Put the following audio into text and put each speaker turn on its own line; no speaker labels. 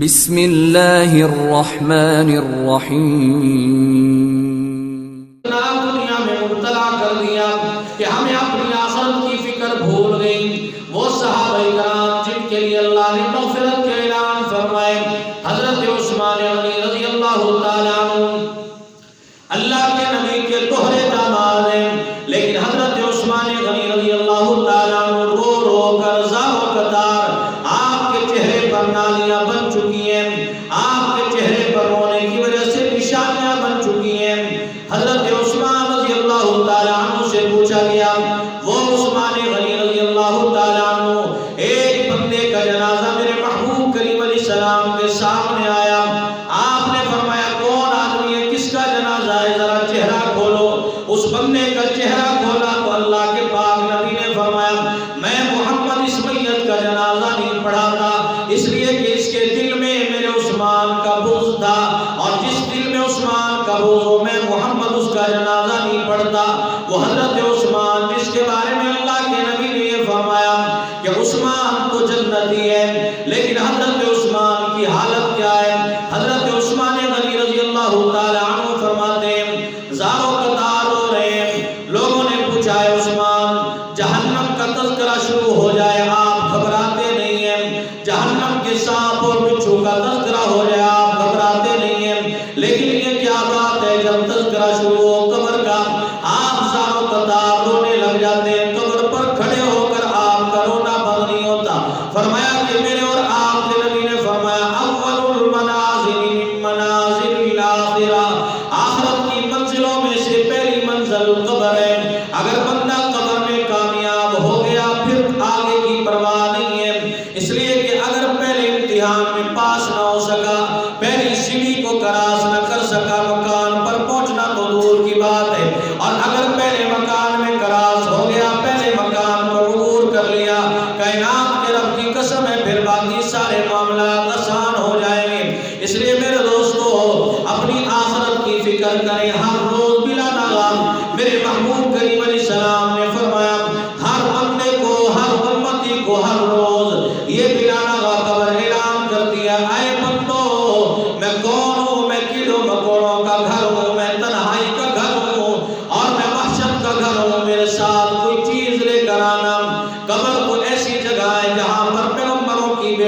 بسم اللہ الرحمن الرحیم۔
دنیا میں مبتلا کر دیا کہ ہمیں اپنی آخرت کی فکر بھول گئی۔ وہ صحابہ کرام جن کے لیے اللہ نے مغفرت کے اعلان فرمائے، حضرت عثمان غنی رضی اللہ تعالیٰ عنہ اللہ کے نبی کے دوہرے داماد ہیں، لیکن حضرت عثمان غنی رضی اللہ تعالیٰ عنہ رو رو کر زار و قطار آپ کے چہرے پر نالیاں بن چکی ہیں، آپ کے چہرے پر رونے کی وجہ سے نشانیاں بن چکی ہیں۔ حضرت عثمان رضی اللہ تعالیٰ عنہ سے پوچھا گیا، وہ عثمان غنی رضی اللہ تعالیٰ عنہ، ایک بندے کا جنازہ میرے محبوب کریم علیہ السلام کے سامنے آیا، آپ نے فرمایا کون آدمی ہے، کس کا جنازہ ہے، ذرا چہرہ کھولو۔ اس بندے کا چہرہ کھولا تو اللہ کے پاک نبی نے فرمایا میں محمد اس میت کا جنازہ نہیں پڑھاتا، اس لیے کہ اس کے دل میں میرے عثمان کا بغض تھا، اور جس دل میں عثمان کا بغض ہو میں محمد اس کا جنازہ نہیں پڑھتا۔ وہ حضرت عثمان جس کے بارے میں اللہ کے نبی نے یہ فرمایا کہ عثمان تو جنتی ہے، لیکن حضرت عثمان کی حالت کیا ہے؟ حضرت عثمان غنی رضی اللہ تعالیٰ عنہ فرماتے ہیں زار و قطار ہو رہے ہیں، لوگوں نے پوچھا ہے عثمان جہنم کا تذکرہ شروع ہو جائے آپ گھبراتے نہیں ہیں، جہنم کے سانپ اور بچھو کا تذکرہ ہو جائے آپ گھبراتے نہیں ہیں، لیکن یہ کیا بات ہے جب تذکرہ شروع ہو قبر کا آپ زار و قطار رونے لگ جاتے ہیں، قبر پر کھڑے ہو کر آپ کا رونا بند نہیں ہوتا۔ فرمایا کہ میرے اور آپ کے نبی نے فرمایا اول المنازل من منازل الاخرہ، آخرت کی منزلوں میں سے پہلی منزل قبر ہے۔ اگر بندہ قبر میں کامیاب ہو گیا پھر آگے کی پرواہ نہیں ہے، اس لیے کہ اگر پہلے امتحان میں پاس نہ ہو سکا، پہلی سیڑھی کو کراس نہ کر سکا، مکان پر پہنچنا تو دور کی بات ہے، اور اگر پہلے مکان میں کراس ہو گیا، پہلے مکان کو عبور کر لیا، کائنات کے رب کی قسم ہے پھر باقی سارے معاملات آسان ہو جائیں گے۔ اس لیے میرے دوستو اپنی آخرت کی فکر کریں، ہر